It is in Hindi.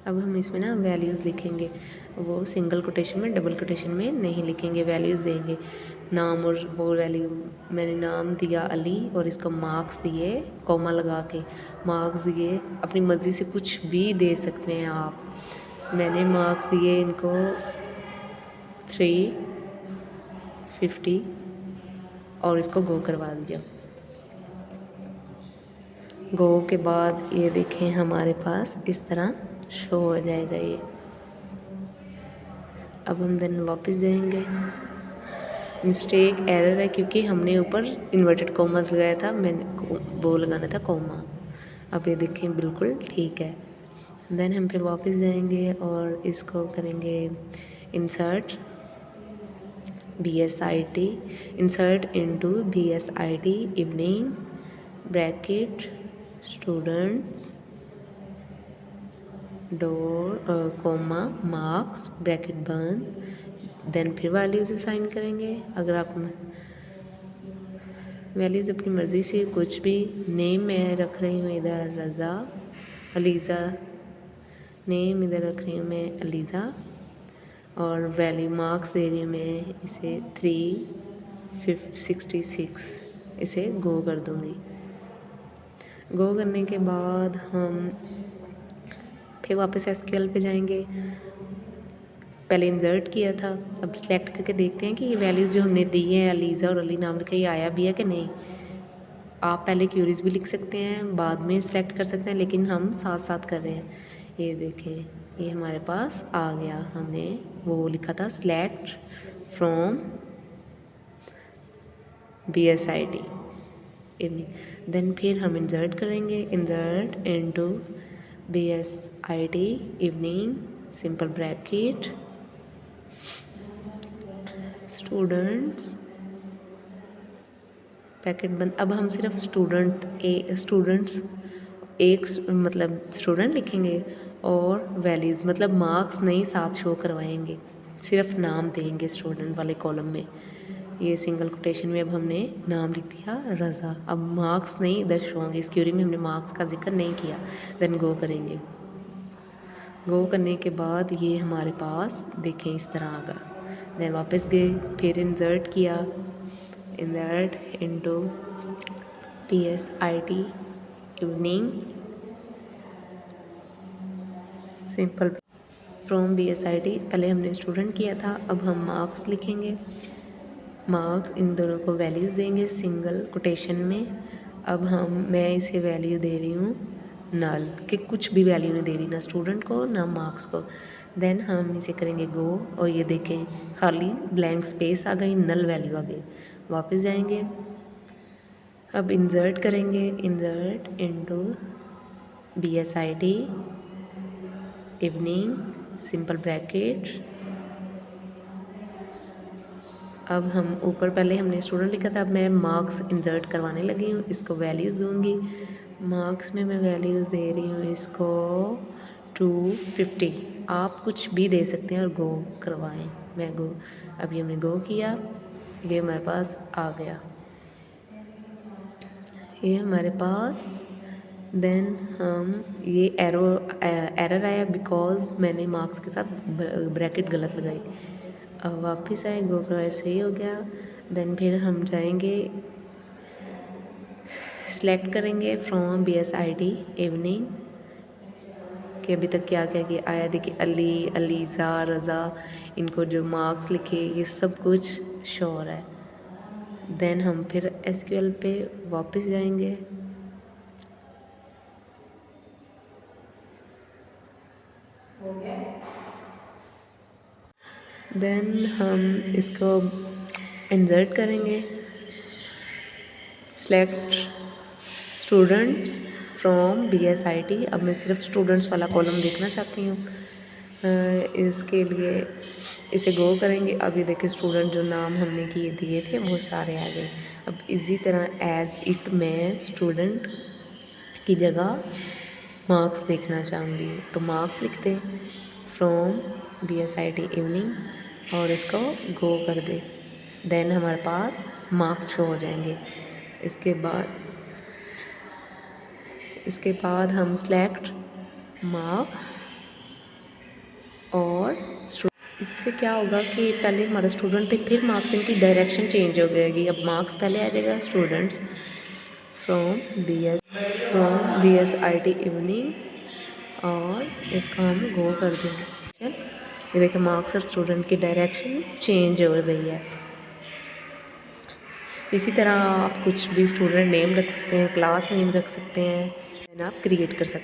अब हम इसमें ना वैल्यूज़ लिखेंगे, वो सिंगल कोटेशन में डबल कोटेशन में नहीं लिखेंगे, वैल्यूज़ देंगे। नाम और वो वैल्यू, मैंने नाम दिया अली और इसको मार्क्स दिए कॉमा लगा के, मार्क्स दिए, अपनी मर्ज़ी से कुछ भी दे सकते हैं आप। मैंने मार्क्स दिए इनको 350 और इसको गो करवा दिया। गो के बाद ये देखें हमारे पास इस तरह शो हो जाएगा ये। अब हम देन वापस जाएंगे। मिस्टेक एरर है क्योंकि हमने ऊपर इन्वर्टेड कॉमास लगाया था, मैंने वो लगाना था कॉमा। अब ये देखें बिल्कुल ठीक है। देन हम फिर वापस जाएंगे और इसको करेंगे insert BSIT, insert into BSIT evening bracket students dot comma marks bracket बंद। देन फिर वैल्यूज़ असाइन करेंगे। अगर आप वैल्यूज़ अपनी मर्ज़ी से कुछ भी, नेम मैं रख रही हूँ इधर रज़ा अलीज़ा, नेम इधर रख रही हूँ मैं अलीज़ा, और वैल्यू मार्क्स दे रही हूँ मैं इसे 366, इसे गो कर दूँगी। गो करने के बाद हम फिर वापस SQL पे जाएंगे। पहले इंसर्ट किया था, अब सिलेक्ट करके देखते हैं कि ये वैल्यूज़ जो हमने दी है अलीज़ा और अली नाम लिखा, ये आया भी है कि नहीं। आप पहले क्यूरीज भी लिख सकते हैं, बाद में सिलेक्ट कर सकते हैं, लेकिन हम साथ साथ कर रहे हैं। ये देखें ये हमारे पास आ गया, हमने वो लिखा था select from BSIT evening. Then फिर हम इंसर्ट करेंगे, insert into BSIT evening simple bracket students bracket बंद। अब हम सिर्फ स्टूडेंट्स एक मतलब स्टूडेंट लिखेंगे और वैल्यूज़ मतलब मार्क्स नहीं साथ शो करवाएंगे, सिर्फ नाम देंगे स्टूडेंट वाले कॉलम में। ये सिंगल कोटेशन में अब हमने नाम लिख दिया रज़ा। अब मार्क्स नहीं इधर शो होंगे, इस क्यूरी में हमने मार्क्स का जिक्र नहीं किया। देन गो करेंगे। गो करने के बाद ये हमारे पास देखें इस तरह आ गया। देन वापस गए, फिर इंसर्ट किया, insert into BSIT evening simple from BSIT। पहले हमने स्टूडेंट किया था, अब हम मार्क्स लिखेंगे। मार्क्स इन दोनों को वैल्यूज़ देंगे सिंगल कोटेशन में। अब मैं इसे वैल्यू दे रही हूँ नल, कि कुछ भी वैल्यू नहीं दे रही, ना स्टूडेंट को ना मार्क्स को। देन हम इसे करेंगे गो, और ये देखें खाली ब्लैंक स्पेस आ गई, नल वैल्यू आ गई। वापस जाएंगे, अब इंसर्ट करेंगे, insert into BSIT evening simple bracket. अब हम ऊपर पहले हमने स्टूडेंट लिखा था, अब मैं मार्क्स इंसर्ट करवाने लगी हूँ, इसको वैल्यूज़ दूँगी। मार्क्स में मैं वैल्यूज़ दे रही हूँ इसको 250, आप कुछ भी दे सकते हैं और गो करवाएं। मैं गो, अभी हमने गो किया, ये हमारे पास आ गया, ये हमारे पास। देन हम ये एरर आया बिकॉज मैंने मार्क्स के साथ ब्रैकेट गलत लगाई। अब वापस आए, गो करवाए, सही हो गया। देन फिर हम जाएंगे, सिलेक्ट करेंगे फ्रॉम BSIT इवनिंग कि अभी तक क्या क्या किया आया। देखिए अली, अलीज़ा, रज़ा, इनको जो मार्क्स लिखे ये सब कुछ शो हो रहा है। देन हम फिर SQL पे वापस जाएंगे, देन हम इसको इंसर्ट करेंगे, सिलेक्ट स्टूडेंट्स फ्रॉम BSIT। अब मैं सिर्फ स्टूडेंट्स वाला कॉलम देखना चाहती हूँ, इसके लिए इसे गो करेंगे। अब ये देखिए स्टूडेंट जो नाम हमने किए दिए थे वो सारे आ गए। अब इसी तरह एज इट मैं स्टूडेंट की जगह मार्क्स देखना चाहूँगी, तो मार्क्स लिख दें फ्रॉम BSIT इवनिंग और इसको गो कर दे। देन हमारे पास मार्क्स शो हो जाएंगे। इसके बाद हम सेलेक्ट मार्क्स और इससे क्या होगा कि पहले हमारे स्टूडेंट थे, फिर मार्क्स इनकी डायरेक्शन चेंज हो जाएगी। अब मार्क्स पहले आ जाएगा students from B S I T evening, और इसका हम गो कर देंगे। ये देखिए मार्क्स और स्टूडेंट की डायरेक्शन चेंज हो गई है। इसी तरह आप कुछ भी स्टूडेंट नेम रख सकते हैं, क्लास नेम रख सकते हैं, आप क्रिएट कर सकते हैं।